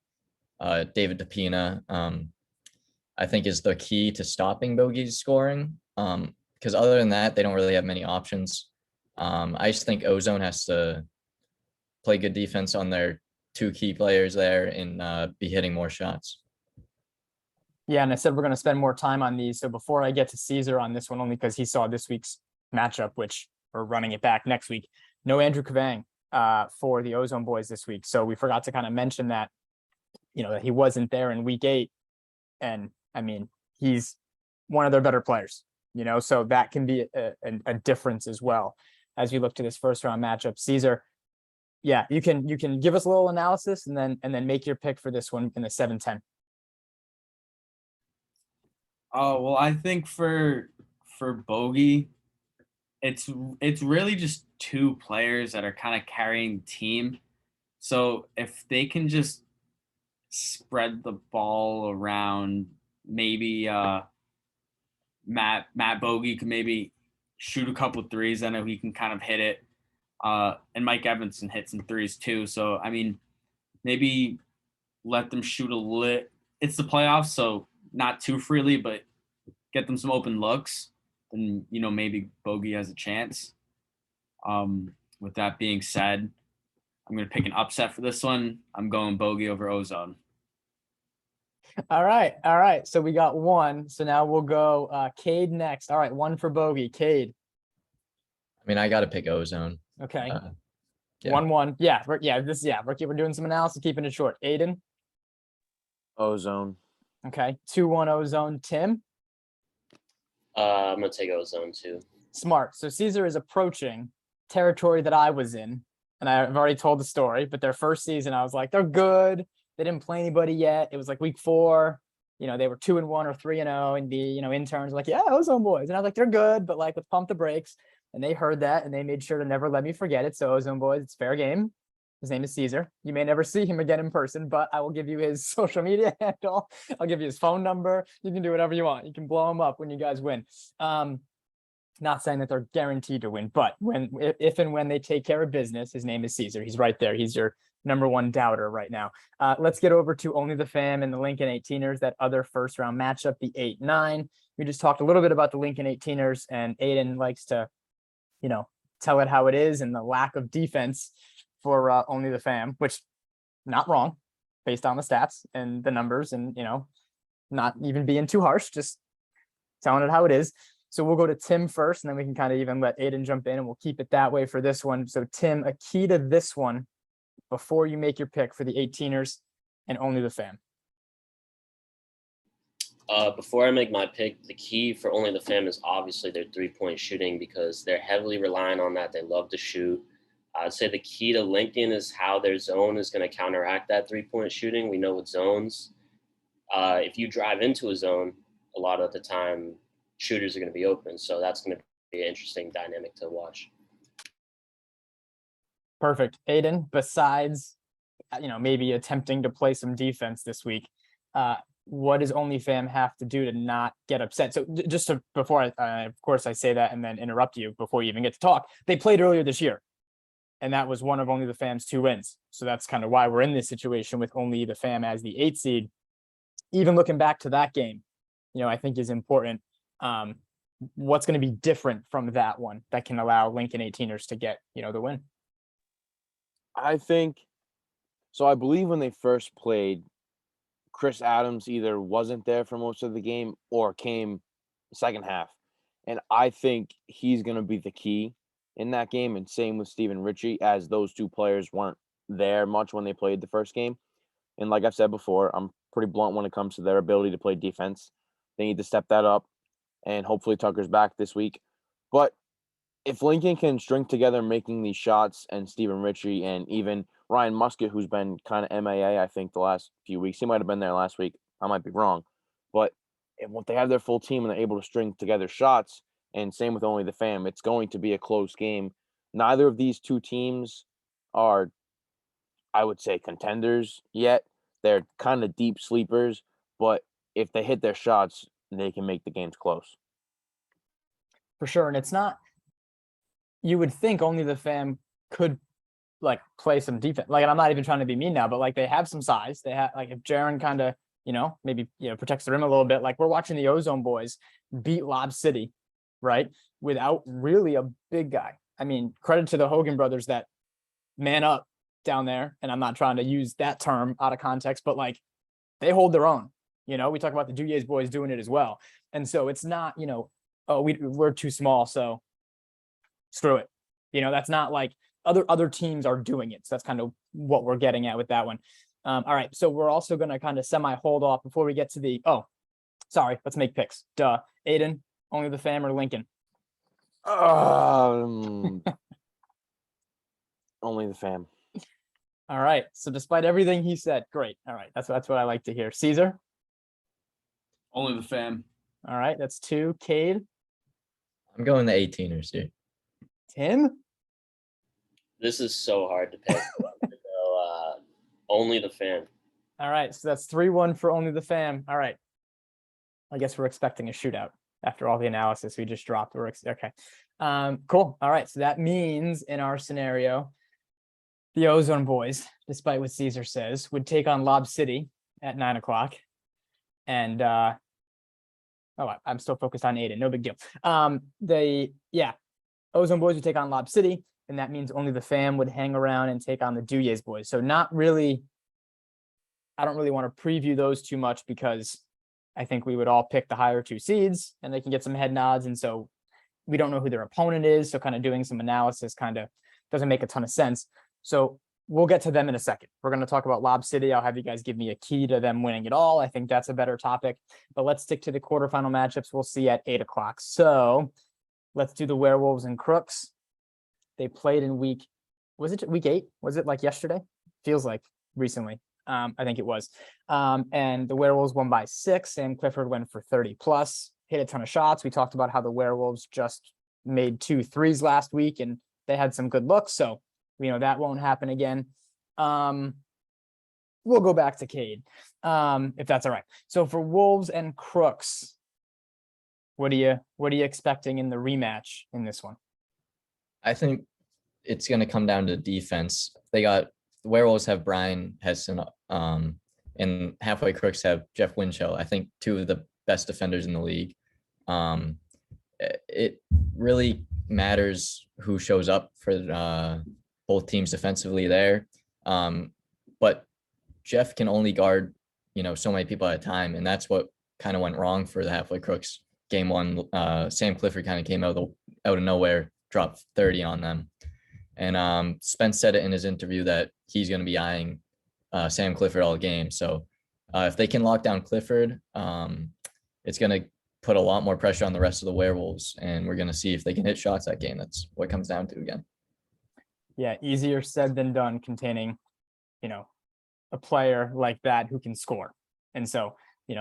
David DePina, I think is the key to stopping Bogy's scoring. Because other than that, they don't really have many options. I just think Ozone has to play good defense on their two key players there and be hitting more shots. Yeah, and I said we're going to spend more time on these. So before I get to Cesar on this one, only because he saw this week's matchup, which we're running it back next week. No Andrew Kavang for the Ozone boys this week. So we forgot to kind of mention that, that he wasn't there in week 8. And I mean, he's one of their better players, so that can be a difference as well as you look to this first round matchup. Cesar, yeah, you can give us a little analysis and then make your pick for this one in the 7-10. Oh, well, I think for Bogy, it's really just two players that are kind of carrying the team. So if they can just spread the ball around, maybe Matt Bogy can maybe shoot a couple threes. I know he can kind of hit it. And Mike Evanson hit some threes too. So I mean, maybe let them shoot a lit. It's the playoffs, so not too freely, but get them some open looks. Then maybe Bogy has a chance. With that being said, I'm going to pick an upset for this one. I'm going Bogy over Ozone. All right. So we got one. So now we'll go Cade next. All right, one for Bogy. Cade. I mean, I got to pick Ozone. Okay. Yeah. 1-1. Yeah. We're doing some analysis, keeping it short. Aidan. Ozone. Okay. 2-1 Ozone. Tim. I'm gonna take Ozone too. Smart. So Cesar is approaching territory that I was in, and I've already told the story. But their first season, I was like, they're good. They didn't play anybody yet. It was like week 4. They were 2-1 or 3-0, and the interns were like, yeah, Ozone boys, and I was like, they're good, but like let's pump the brakes. And they heard that, and they made sure to never let me forget it. So Ozone boys, it's fair game. His name is Cesar. You may never see him again in person, but I will give you his social media handle. I'll give you his phone number. You can do whatever you want. You can blow him up when you guys win. Not saying that they're guaranteed to win, but if and when they take care of business, his name is Cesar. He's right there. He's your number one doubter right now. Let's get over to Only the Fam and the Lincoln 18ers, that other first round matchup, the 8-9. We just talked a little bit about the Lincoln 18ers, and Aidan likes to, tell it how it is and the lack of defense for Only the Fam, which not wrong based on the stats and the numbers and, not even being too harsh, just telling it how it is. So we'll go to Tim first, and then we can kind of even let Aidan jump in, and we'll keep it that way for this one. So Tim, a key to this one before you make your pick for the 18ers and Only the Fam. Before I make my pick, the key for Only the Fam is obviously their 3-point shooting, because they're heavily relying on that. They love to shoot. I'd say the key to Lincoln is how their zone is going to counteract that 3-point shooting. We know with zones, if you drive into a zone, a lot of the time shooters are going to be open. So that's going to be an interesting dynamic to watch. Perfect. Aidan, besides, maybe attempting to play some defense this week, what does Only Fam have to do to not get upset? So just before of course I say that and then interrupt you before you even get to talk, they played earlier this year, and that was one of Only the Fam's 2 wins. So that's kind of why we're in this situation with Only the Fam as the 8 seed. Even looking back to that game, I think is important. What's going to be different from that one that can allow Lincoln 18ers to get, the win? I think so. I believe when they first played, Chris Adams either wasn't there for most of the game or came second half. And I think he's going to be the key in that game. And same with Stephen Ritchie, as those two players weren't there much when they played the first game. And like I've said before, I'm pretty blunt when it comes to their ability to play defense. They need to step that up. And hopefully Tucker's back this week. But if Lincoln can string together making these shots, and Stephen Ritchie and even Ryan Musket, who's been kind of MIA, I think, the last few weeks. He might have been there last week. I might be wrong. But if they have their full team and they're able to string together shots, and same with Only the Fam, it's going to be a close game. Neither of these two teams are, I would say, contenders yet. They're kind of deep sleepers. But if they hit their shots, they can make the games close. For sure. And it's not, you would think Only the Fam could play some defense. And I'm not even trying to be mean now, but they have some size. They have, if Jaron kind of, maybe, protects the rim a little bit, we're watching the Ozone boys beat Lob City right? Without really a big guy. I mean, credit to the Hogan brothers that man up down there. And I'm not trying to use that term out of context, but like they hold their own. You know, we talk about the Duje's boys doing it as well. And so it's not, you know, oh, we're too small, so screw it. You know, that's not like other teams are doing it. So that's kind of what we're getting at with that one. All right. So we're also going to kind of semi hold off before we get to the, sorry, let's make picks. Duh. Aidan, only the fam or Lincoln? Only the fam. All right. So despite everything he said, great. All right. That's what I like to hear. Cesar? Only the fam. All right. That's 2. Cade? I'm going the 18ers here. Tim? This is so hard to pick. So, only the fam. All right. So that's 3-1 for only the fam. All right. I guess we're expecting a shootout after all the analysis we just dropped. Okay. Cool. All right. So that means in our scenario, the Ozone boys, despite what Cesar says, would take on Lob City at 9 o'clock. And I'm still focused on Aidan. No big deal. Ozone boys would take on Lob City, and that means only the fam would hang around and take on the Duje's boys. So not really, I don't really want to preview those too much because I think we would all pick the higher 2 seeds and they can get some head nods. And so we don't know who their opponent is. So kind of doing some analysis kind of doesn't make a ton of sense. So we'll get to them in a second. We're going to talk about Lob City. I'll have you guys give me a key to them winning it all. I think that's a better topic, but let's stick to the quarterfinal matchups. We'll see at 8 o'clock. So let's do the Werewolves and Crooks. They played in week 8? Was it like yesterday? Feels like recently. I think it was. And the Werewolves won by 6. Sam Clifford went for 30 plus, hit a ton of shots. We talked about how the Werewolves just made 2 threes last week and they had some good looks. So, you know, that won't happen again. We'll go back to Cade, if that's all right. So for Wolves and Crooks, what are you expecting in the rematch in this one? I think it's going to come down to defense. The Werewolves have Brian Heston, and halfway Crooks have Jeff Winchell. I think 2 of the best defenders in the league. It really matters who shows up for both teams defensively there. But Jeff can only guard, so many people at a time. And that's what kind of went wrong for the halfway Crooks game 1. Sam Clifford kind of came out of nowhere, dropped 30 on them. And Spence said it in his interview that he's going to be eyeing Sam Clifford all game. So if they can lock down Clifford, it's going to put a lot more pressure on the rest of the Werewolves. And we're going to see if they can hit shots that game. That's what it comes down to again. Yeah, easier said than done containing, a player like that who can score. And so,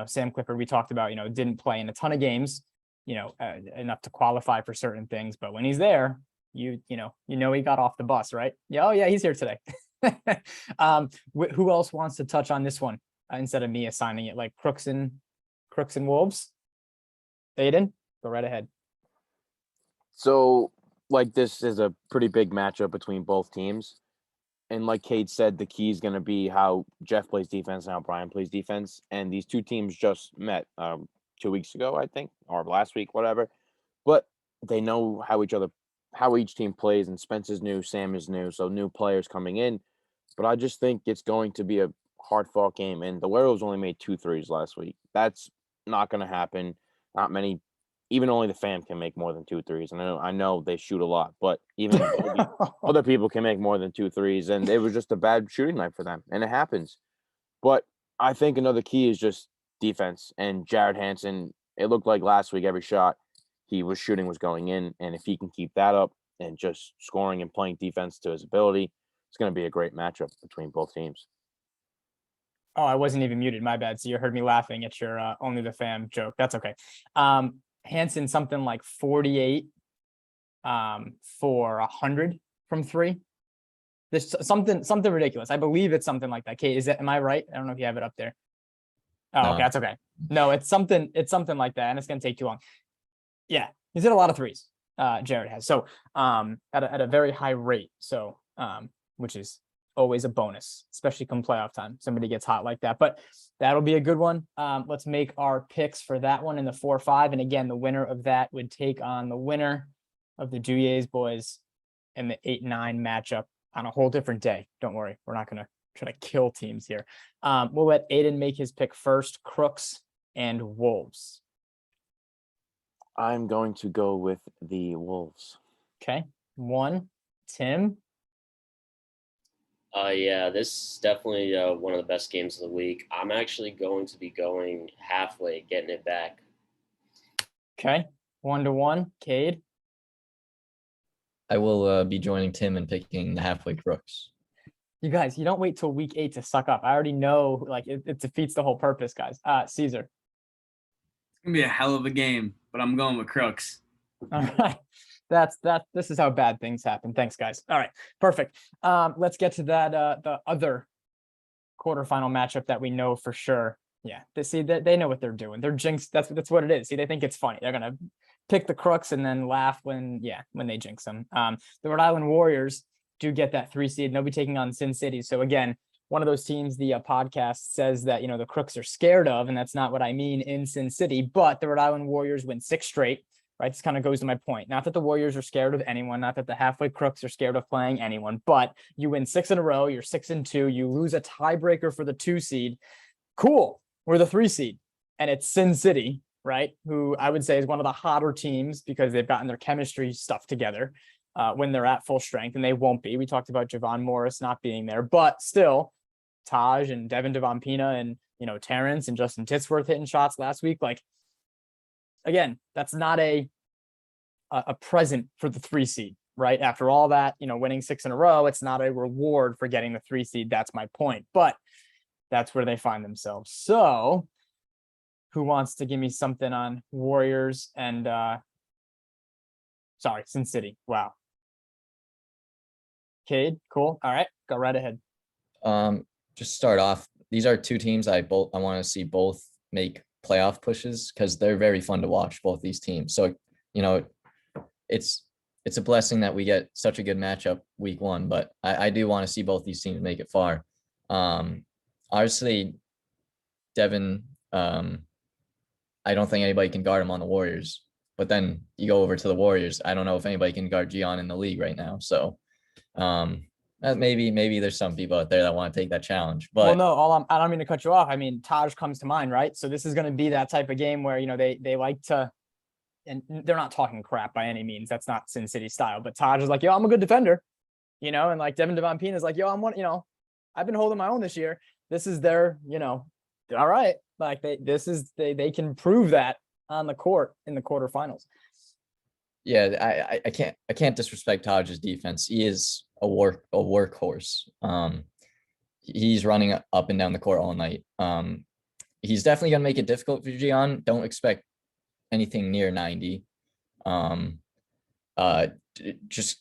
Sam Clifford, we talked about, didn't play in a ton of games, enough to qualify for certain things. But when he's there, he got off the bus, right? Yeah. Oh yeah, he's here today. Who else wants to touch on this one instead of me assigning it, like Crooks and Wolves? Aidan, go right ahead. So, this is a pretty big matchup between both teams. And like Cade said, the key is going to be how Jeff plays defense and how Brian plays defense. And these 2 teams just met 2 weeks ago, I think, or last week, whatever. But they know how each team plays, and Spence is new, Sam is new, so new players coming in. But I just think it's going to be a hard-fought game. And the Werewolves only made 2 threes last week. That's not going to happen. Not many. Even only the fam can make more than 2 threes. And I know they shoot a lot, but even other people can make more than 2 threes. And it was just a bad shooting night for them. And it happens. But I think another key is just defense. And Jared Hansen, it looked like last week every shot he was shooting was going in. And if he can keep that up and just scoring and playing defense to his ability, it's going to be a great matchup between both teams. Oh, I wasn't even muted. My bad. So you heard me laughing at your only the fam joke. That's okay. Hansen something like 48 for 100 from 3. There's something ridiculous. I believe it's something like that. Kate, am I right? I don't know if you have it up there. Oh, No. okay, that's okay. No, it's something like that, and it's gonna take too long. Yeah, he's hit a lot of threes. Jared has. So at a very high rate. So which is always a bonus, especially come playoff time. Somebody gets hot like that, but that'll be a good one. Let's make our picks for that one in the 4-5. And again, the winner of that would take on the winner of the Duye's boys and the 8-9 matchup on a whole different day. Don't worry. We're not going to try to kill teams here. We'll let Aidan make his pick first. Crooks and Wolves. I'm going to go with the Wolves. Okay. 1, Tim. Yeah, this is definitely one of the best games of the week. I'm actually going to be going halfway, getting it back. Okay. 1-1, Cade. I will be joining Tim and picking the halfway Crooks. You guys, you don't wait till week 8 to suck up. I already know, like, it defeats the whole purpose, guys. Cesar. It's gonna be a hell of a game, but I'm going with Crooks. All right. This is how bad things happen. Thanks, guys. All right, perfect. Let's get to that the other quarterfinal matchup that we know for sure. Yeah, they know what they're doing. They're jinxed. That's what it is. See, they think it's funny. They're gonna pick the Crooks and then laugh when they jinx them. The Rhode Island Warriors do get that 3 seed, and they'll be taking on Sin City. So again, one of those teams the podcast says that the Crooks are scared of, and that's not what I mean in Sin City. But the Rhode Island Warriors win 6 straight. Right, this kind of goes to my point. Not that the Warriors are scared of anyone, not that the halfway Crooks are scared of playing anyone, but you win 6 in a row, you're 6-2, you lose a tiebreaker for the 2 seed. Cool, we're the 3 seed, and it's Sin City, right? Who I would say is one of the hotter teams because they've gotten their chemistry stuff together when they're at full strength, and they won't be. We talked about Javon Morris not being there, but still, Taj and Devin Devampina and Terrence and Justin Titsworth hitting shots last week, like. Again, that's not a present for the 3 seed, right? After all that, winning 6 in a row, it's not a reward for getting the 3 seed. That's my point, but that's where they find themselves. So who wants to give me something on Warriors and Sin City? Wow. Cade, cool. All right, go right ahead. Just start off. These are 2 teams I want to see both make playoff pushes because they're very fun to watch, both these teams. So it's a blessing that we get such a good matchup week 1, but I do want to see both these teams make it far. Obviously Devin, I don't think anybody can guard him on the Warriors, but then you go over to the Warriors, I don't know if anybody can guard Gian in the league right now. So maybe there's some people out there that want to take that challenge, but I don't mean to cut you off. I mean, Taj comes to mind, right? So this is going to be that type of game where, they like to, and they're not talking crap by any means. That's not Sin City style, but Taj is like, yo, I'm a good defender, and like Devin Devampina is like, yo, I've been holding my own this year. This is their, all right. Like they can prove that on the court in the quarterfinals. Yeah, I can't disrespect Taj's defense. He is a workhorse. He's running up and down the court all night. He's definitely gonna make it difficult for Gian. Don't expect anything near 90. Just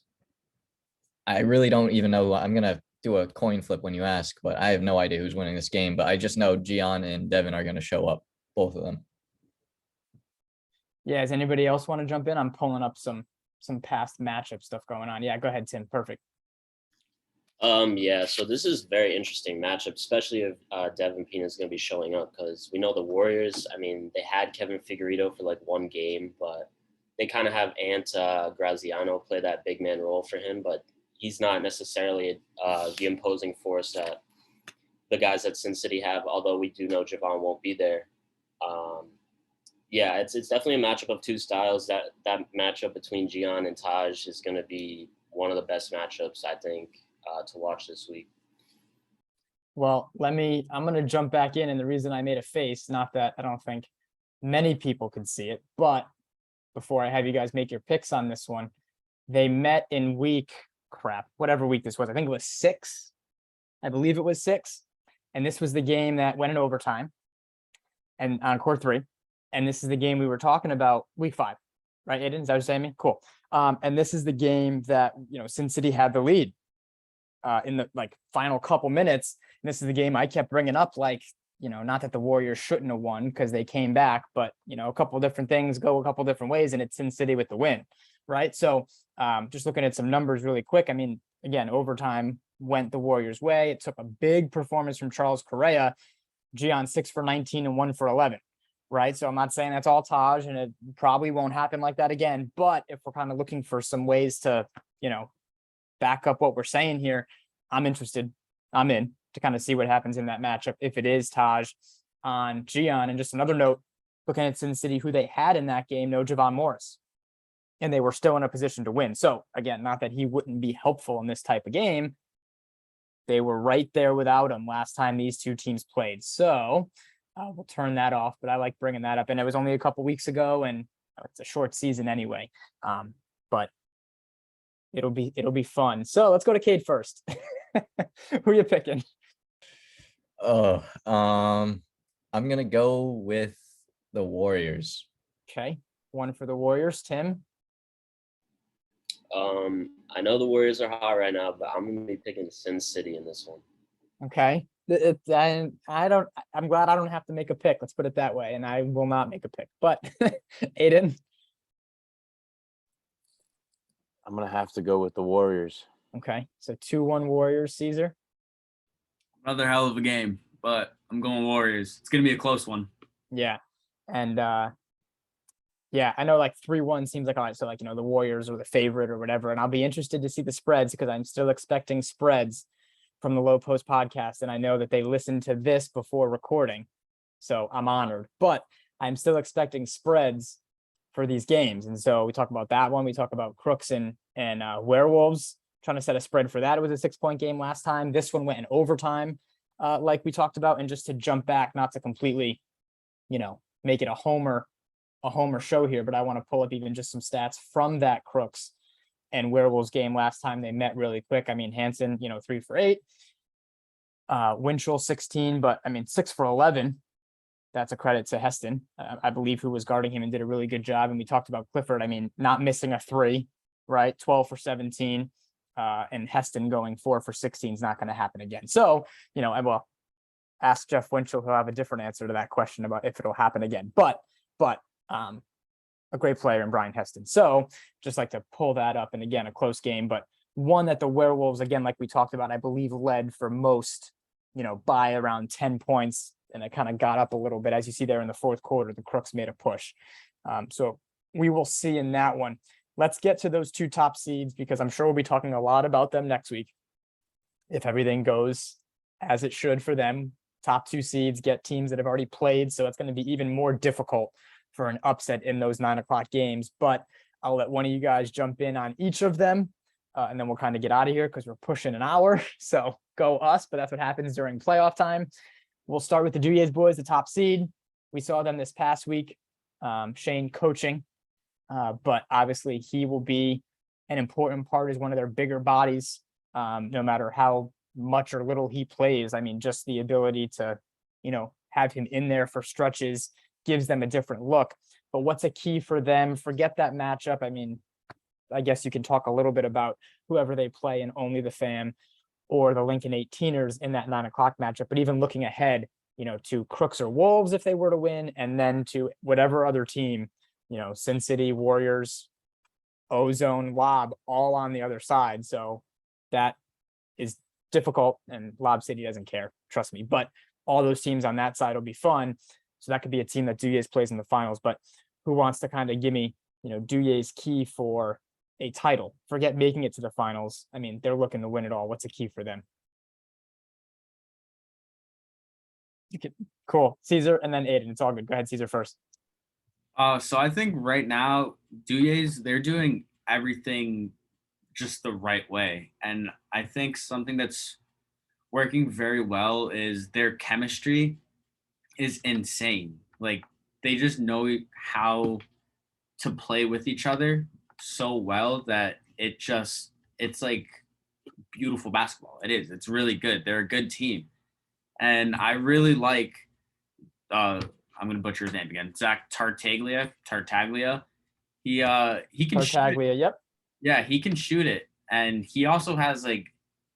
I really don't even know. I'm gonna do a coin flip when you ask, but I have no idea who's winning this game. But I just know Gian and Devin are gonna show up, both of them. Yeah, does anybody else want to jump in? I'm pulling up some past matchup stuff going on. Yeah, go ahead, Tim. Perfect. Yeah, so this is very interesting matchup, especially if Devin Pina is going to be showing up, because we know the Warriors, I mean, they had Kevin Figueredo for like 1 game, but they kind of have Ant Graziano play that big man role for him, but he's not necessarily the imposing force that the guys at Sin City have, although we do know Javon won't be there. Yeah, it's definitely a matchup of 2 styles. That matchup between Gian and Taj is going to be one of the best matchups, I think, to watch this week. Well, I'm going to jump back in, and the reason I made a face, not that I don't think many people could see it, but before I have you guys make your picks on this one, they met in whatever week this was. I think it was 6. I believe it was 6. And this was the game that went in overtime and on court 3. And this is the game we were talking about week 5, right? Aidan, is that what you're saying me? Cool. And this is the game that, Sin City had the lead in the final couple minutes. And this is the game I kept bringing up, not that the Warriors shouldn't have won because they came back, but, a couple of different things go a couple of different ways, and it's Sin City with the win, right? So just looking at some numbers really quick. I mean, again, overtime went the Warriors' way. It took a big performance from Charles Correa, Gian 6 for 19 and 1 for 11, right? So I'm not saying that's all Taj, and it probably won't happen like that again. But if we're kind of looking for some ways to, back up what we're saying here, I'm interested. I'm in to kind of see what happens in that matchup if it is Taj on Gian. And just another note, looking at Sin City, who they had in that game, no Javon Morris, and they were still in a position to win. So again, not that he wouldn't be helpful in this type of game. They were right there without him last time these two teams played. So we'll turn that off, but I like bringing that up. And it was only a couple weeks ago, and it's a short season anyway. But it'll be fun. So let's go to Cade first. Who are you picking? Oh, I'm gonna go with the Warriors. Okay, 1 for the Warriors. Tim? I know the Warriors are hot right now, but I'm gonna be picking Sin City in this one. Okay. I'm glad I don't have to make a pick. Let's put it that way. And I will not make a pick. But Aidan? I'm gonna have to go with the Warriors. Okay. So 2-1 Warriors, Cesar. Another hell of a game, but I'm going Warriors. It's going to be a close one. Yeah. And yeah, I know like 3-1 seems like a lot. So like, the Warriors are the favorite or whatever. And I'll be interested to see the spreads because I'm still expecting spreads from the Low Post podcast. And I know that they listened to this before recording. So I'm honored. But I'm still expecting spreads for these games. And so we talk about that one. We talk about Crooks and Werewolves, trying to set a spread for that. It was a 6-point game last time. This one went in overtime, like we talked about. And just to jump back, not to completely, make it a homer show here, but I want to pull up even just some stats from that Crooks and Werewolves game last time they met really quick. I mean, Hansen, 3 for 8, Winchell 16, but I mean, 6 for 11. That's a credit to Heston, I believe, who was guarding him and did a really good job. And we talked about Clifford. I mean, not missing a 3, right? 12 for 17, and Heston going 4 for 16 is not going to happen again. So, I will ask Jeff Winchell. He'll have a different answer to that question about if it'll happen again. But a great player in Brian Heston. So just like to pull that up. And again, a close game, but one that the Werewolves, again, like we talked about, I believe led for most, by around 10 points. And it kind of got up a little bit. As you see there in the fourth quarter, the Crooks made a push. So we will see in that one. Let's get to those 2 top seeds because I'm sure we'll be talking a lot about them next week. If everything goes as it should for them, top 2 seeds get teams that have already played. So it's going to be even more difficult for an upset in those 9:00 games. But I'll let one of you guys jump in on each of them. And then we'll kind of get out of here because we're pushing an hour. So go us, but that's what happens during playoff time. We'll start with the Duje's boys, the top seed. We saw them this past week, Shane coaching, but obviously he will be an important part as one of their bigger bodies, no matter how much or little he plays. I mean, just the ability to, have him in there for stretches gives them a different look. But what's a key for them? Forget that matchup. I mean, I guess you can talk a little bit about whoever they play in Only the Fam or the Lincoln 18ers in that 9:00 matchup. But even looking ahead, to Crooks or Wolves if they were to win, and then to whatever other team, Sin City, Warriors, Ozone, Lob, all on the other side. So that is difficult, and Lob City doesn't care, trust me. But all those teams on that side will be fun. So that could be a team that Duje's plays in the finals. But who wants to kind of give me, Duje's key for a title? Forget making it to the finals. I mean, they're looking to win it all. What's a key for them? Cool. Cesar and then Aidan. It's all good. Go ahead, Cesar first. So I think right now, Duje's, they're doing everything just the right way. And I think something that's working very well is their chemistry is insane. Like, they just know how to play with each other so well that it's like beautiful basketball. It is. It's really good. They're a good team. And I really like, I'm going to butcher his name again, Zach Tartaglia. He can Tartaglia, yep. Yeah, he can shoot it. And he also has like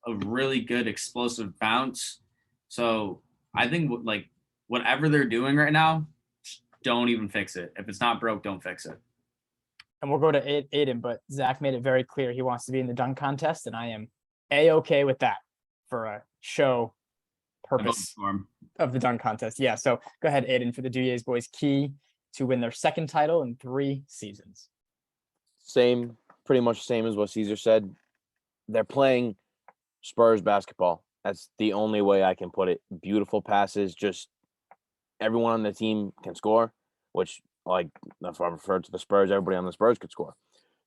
a really good explosive bounce. So I think like whatever they're doing right now, don't even fix it. If it's not broke, don't fix it. And we'll go to Aidan, but Zach made it very clear he wants to be in the dunk contest, and I am A-okay with that. for a show I vote purpose Storm. of the dunk contest. Yeah. So go ahead, Aidan, for the Duye's boys. Key to win their second title in 3 seasons. Same, pretty much same as what Cesar said. They're playing Spurs basketball. That's the only way I can put it. Beautiful passes, just everyone on the team can score, which, like, if I refer to the Spurs, everybody on the Spurs could score.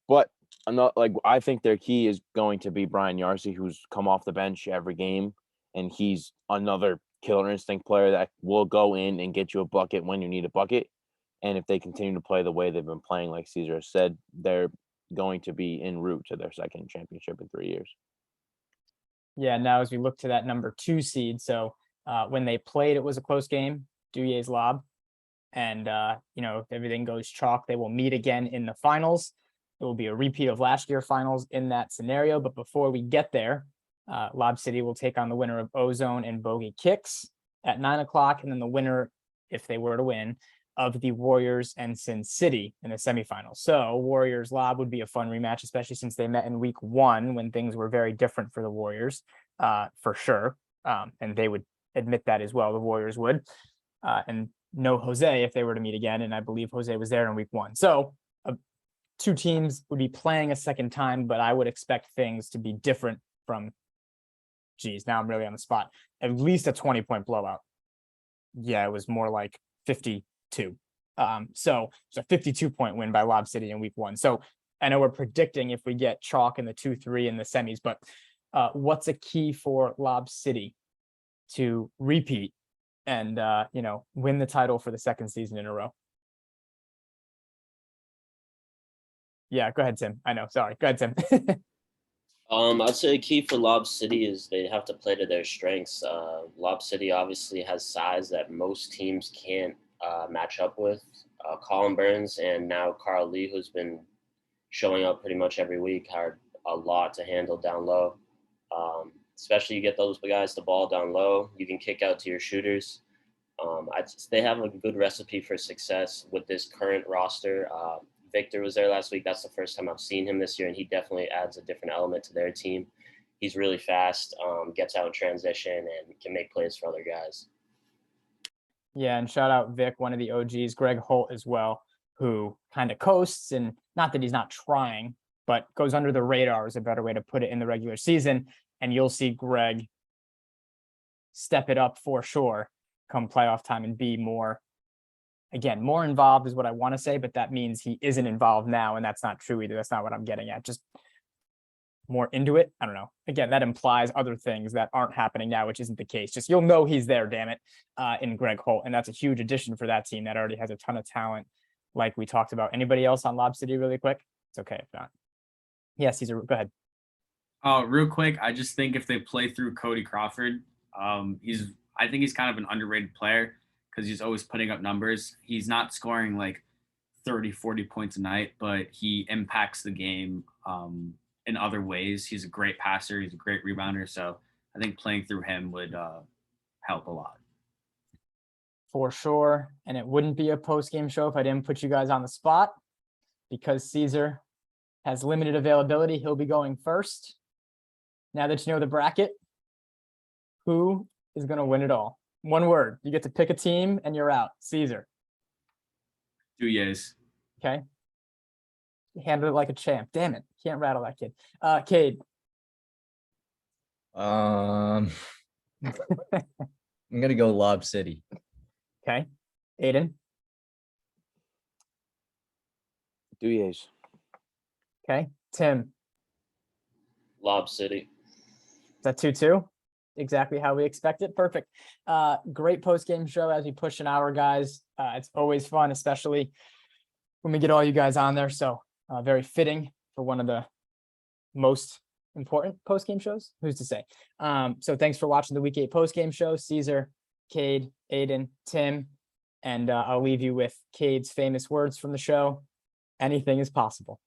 But I'm not, like, I think their key is going to be Brian Yarsey, who's come off the bench every game, and he's another killer instinct player that will go in and get you a bucket when you need a bucket. And if they continue to play the way they've been playing, like Cesar said, they're going to be en route to their second championship in 3 years. Yeah. Now, as we look to that number 2 seed, so when they played, it was a close game. Duye's Lob, and if everything goes chalk, they will meet again in the finals. It will be a repeat of last year's finals in that scenario. But before we get there, Lob City will take on the winner of Ozone and Bogy Kicks at 9 o'clock, and then the winner, if they were to win, of the Warriors and Sin City in the semifinals. So Warriors Lob would be a fun rematch, especially since they met in week 1 when things were very different for the Warriors, for sure. And they would admit that as well. The Warriors would, and no Jose if they were to meet again. And I believe Jose was there in week 1. So 2 teams would be playing a second time, but I would expect things to be different from, now I'm really on the spot, at least a 20-point blowout. Yeah, it was more like 52. So it's a 52-point win by Lob City in week 1. So I know we're predicting if we get chalk in the 2-3 in the semis, but what's a key for Lob City to repeat and win the title for the second season in a row? Yeah, go ahead, Tim. I know. Sorry. Go ahead, Tim. I'd say a key for Lob City is they have to play to their strengths. Lob City obviously has size that most teams can't match up with. Colin Burns and now Carl Lee, who's been showing up pretty much every week, are a lot to handle down low. Especially you get those guys the ball down low, you can kick out to your shooters. They have a good recipe for success with this current roster. Victor was there last week. That's the first time I've seen him this year, and he definitely adds a different element to their team. He's really fast, gets out in transition, and can make plays for other guys. Yeah, and shout out Vic, one of the OGs, Greg Holt as well, who kind of coasts, and not that he's not trying, but goes under the radar is a better way to put it in the regular season. And you'll see Greg step it up for sure come playoff time and be more involved is what I want to say, but that means he isn't involved now, and that's not true either. That's not what I'm getting at. Just more into it. I don't know. Again, that implies other things that aren't happening now, which isn't the case. Just you'll know he's there, damn it, in Greg Holt, and that's a huge addition for that team that already has a ton of talent, like we talked about. Anybody else on Lob City really quick? It's okay if not. Yeah, Cesar, go ahead. Real quick, I just think if they play through Cody Crawford, I think he's kind of an underrated player because he's always putting up numbers. He's not scoring like 30, 40 points a night, but he impacts the game in other ways. He's a great passer. He's a great rebounder. So I think playing through him would help a lot. For sure. And it wouldn't be a post-game show if I didn't put you guys on the spot, because Cesar has limited availability. He'll be going first. Now that you know the bracket, who is going to win it all? One word. You get to pick a team and you're out. Cesar. Duye's. Okay. Handle it like a champ. Damn it. Can't rattle that kid. Cade. I'm gonna go Lob City. Okay. Aidan. Duye's. Okay. Tim. Lob City. Is that 2-2? Exactly how we expect it. Perfect. Great post-game show as we push an hour, guys. It's always fun, especially when we get all you guys on there. So very fitting for one of the most important post-game shows. Who's to say? So thanks for watching the Week 8 post-game show. Cesar, Cade, Aidan, Tim, and I'll leave you with Cade's famous words from the show. Anything is possible.